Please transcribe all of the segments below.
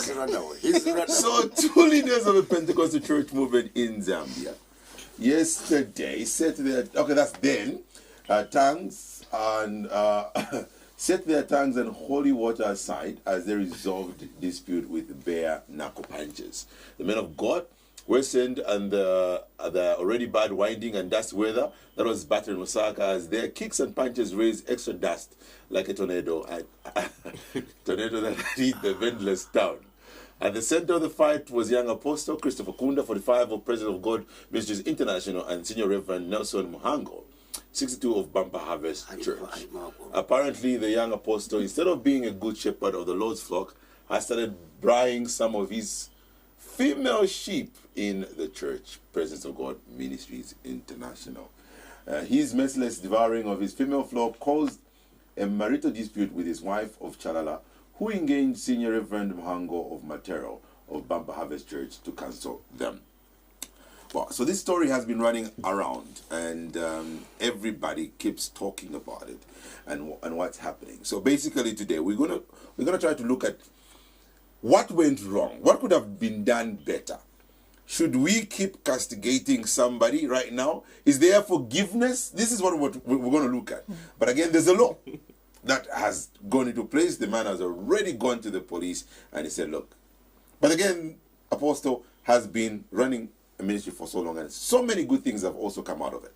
He's run away. He's run away. So, two leaders of the Pentecostal church movement in Zambia yesterday set their, okay, that's then, tongues and set their tongues and holy water aside as they resolved dispute with bare knuckle punches. The men of God were sent and the already bad winding and dust weather that was battering Osaka as their kicks and punches raised extra dust like a tornado, tornado that hit the vendless town. At the center of the fight was young apostle Christopher Kunda, 45, of President of God Ministries International, and Senior Reverend Nelson Muhango, 62, of Bumper Harvest Church. Apparently, the young apostle, instead of being a good shepherd of the Lord's flock, has started braying some of his female sheep in the church, Presence of God Ministries International. His merciless devouring of his female flock caused a marital dispute with his wife of Chalala, who engaged Senior Reverend Muhango of Matero of Bumper Harvest Church to counsel them. Well, so this story has been running around, and everybody keeps talking about it and what's happening. So basically today we're gonna try to look at what went wrong, what could have been done better. Should we keep castigating somebody right now? Is there forgiveness? This is what we're going to look at. But again, there's a law that has gone into place. The man has already gone to the police and he said, look. But again, Apostle has been running a ministry for so long and so many good things have also come out of it.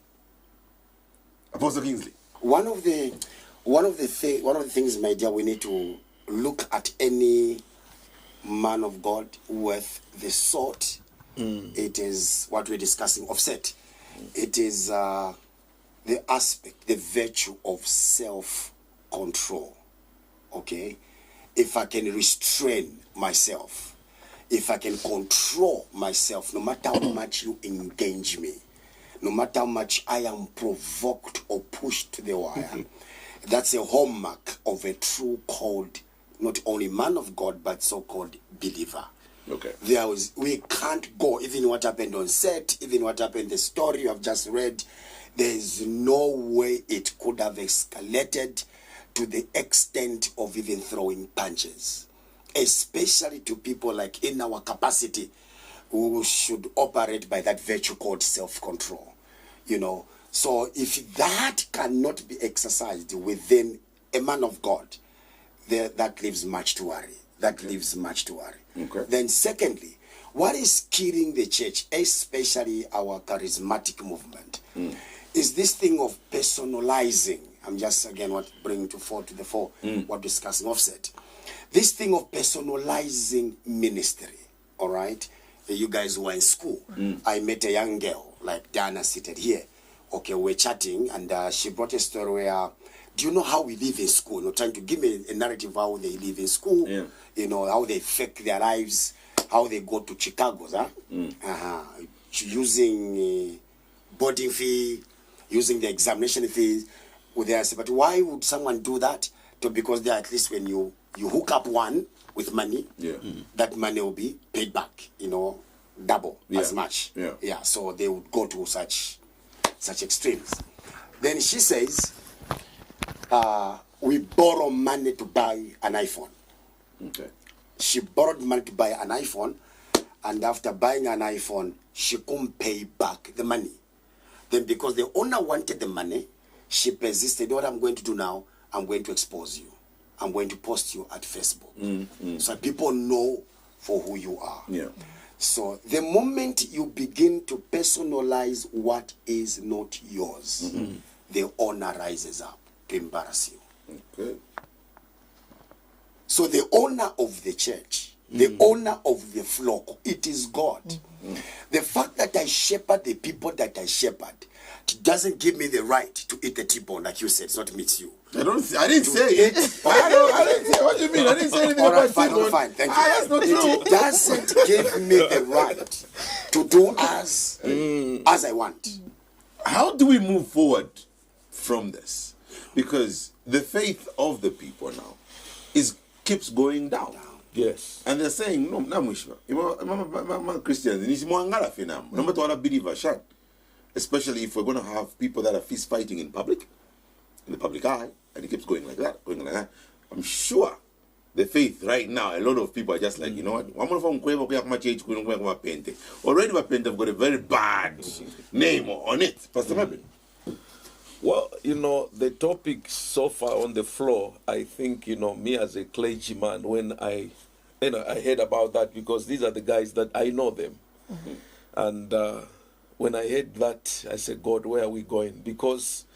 Apostle Kingsley. One of the things, my dear, we need to look at any man of God worth the salt. It is what we're discussing, offset. It is the aspect, the virtue of self-control. Okay? If I can restrain myself, if I can control myself, no matter how much you engage me, no matter how much I am provoked or pushed to the wire, that's a hallmark of a true called, not only man of God, but so-called believer. Okay. We can't go, even what happened on set, even what happened, the story you have just read, there is no way it could have escalated to the extent of even throwing punches, especially to people like in our capacity who should operate by that virtue called self-control. You know, so if that cannot be exercised within a man of God, that leaves much to worry. That leaves much to worry. Okay. Then secondly, what is killing the church, especially our charismatic movement, is this thing of personalizing. I'm just again bringing to the fore what discussing offset. This thing of personalizing ministry. All right, you guys were in school. I met a young girl like Dana seated here. Okay, we're chatting and she brought a story where, do you know how we live in school? You know, trying to give me a narrative how they live in school. Yeah. You know, how they fake their lives, how they go to Chicago, using boarding fee, using the examination fees. But why would someone do that? Because they at least when you hook up one with money, that money will be paid back, you know, double as much. Yeah, so they would go to such extremes. Then she says, we borrow money to buy an iPhone. Okay. She borrowed money to buy an iPhone, and after buying an iPhone, she couldn't pay back the money. Then because the owner wanted the money, she persisted. What I'm going to do now, I'm going to expose you. I'm going to post you at Facebook. So people know for who you are. Yeah. So the moment you begin to personalize what is not yours, the owner rises up to embarrass you. Okay. So the owner of the church, the owner of the flock, it is God. The fact that I shepherd the people that I shepherd doesn't give me the right to eat the T-bone, like you said. It's not meat you. I didn't say it. I didn't say. What do you mean? I didn't say anything about T-bone. Fine, thank you. That's not true. It doesn't give me the right to do as I want. How do we move forward from this? Because the faith of the people now keeps going down. Yes. And they're saying, no, Namishma. Christians, no matter what believer shot. Especially if we're going to have people that are fist fighting in the public eye, and it keeps going like that, I'm sure the faith right now, a lot of people are just like, you know what? Already Pente have got a very bad name on it. Pastor Mabin. Well, you know, the topic so far on the floor, I think, you know, me as a clergyman, when I heard about that, because these are the guys that I know them. And when I heard that, I said, God, where are we going? Because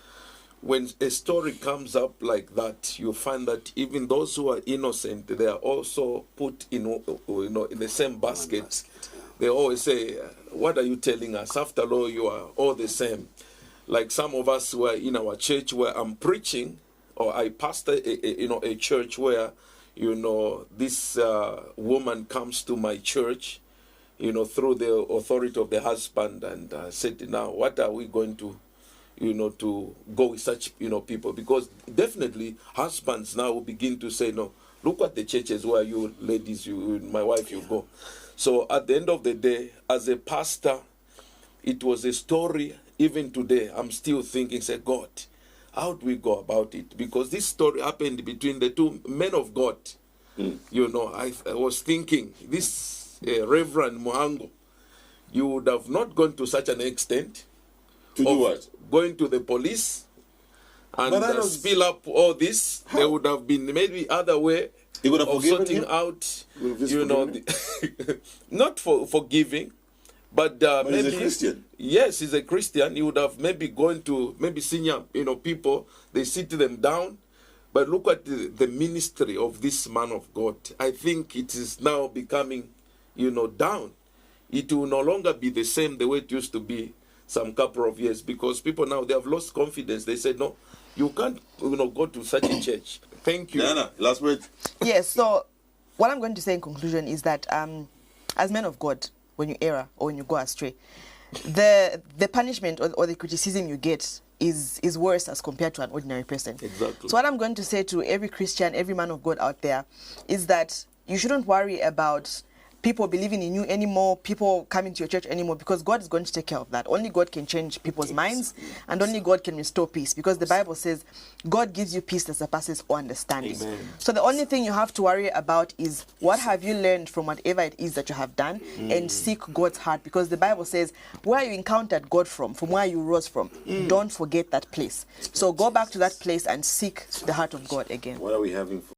when a story comes up like that, you find that even those who are innocent, they are also put in, you know, in the same basket. They always say, what are you telling us? After all, you are all the same. Like some of us were in our church where I'm preaching, or I pastor a church where, you know, this woman comes to my church, you know, through the authority of the husband, and said, now, what are we going to, you know, to go with such, you know, people? Because definitely husbands now will begin to say, no, look at the churches where you ladies, my wife, you go. So at the end of the day, as a pastor, it was a story. Even today, I'm still thinking, say, God, how do we go about it? Because this story happened between the two men of God. You know, I was thinking, this Reverend Mohango, you would have not gone to such an extent. To do what? Going to the police and spill up all this. There would have been maybe other way of sorting out, you know, not for forgiving. But maybe he's a Christian. Yes, he's a Christian. He would have maybe gone to maybe senior, you know, people. They sit them down. But look at the ministry of this man of God. I think it is now becoming, you know, down. It will no longer be the same the way it used to be some couple of years, because people now, they have lost confidence. They said, no, you can't, you know, go to such a church. Thank you. Diana, last word. Yes. So what I'm going to say in conclusion is that as men of God, when you err or when you go astray, the punishment or the criticism you get is worse as compared to an ordinary person. Exactly. So what I'm going to say to every Christian, every man of God out there, is that you shouldn't worry about people believing in you anymore, people coming to your church anymore, because God is going to take care of that. Only God can change people's minds, and only God can restore peace, because the Bible says God gives you peace that surpasses all understanding. Amen. So the only thing you have to worry about is what have you learned from whatever it is that you have done, and seek God's heart, because the Bible says where you encountered God from where you rose from, don't forget that place. So go back to that place and seek the heart of God again. What are we having for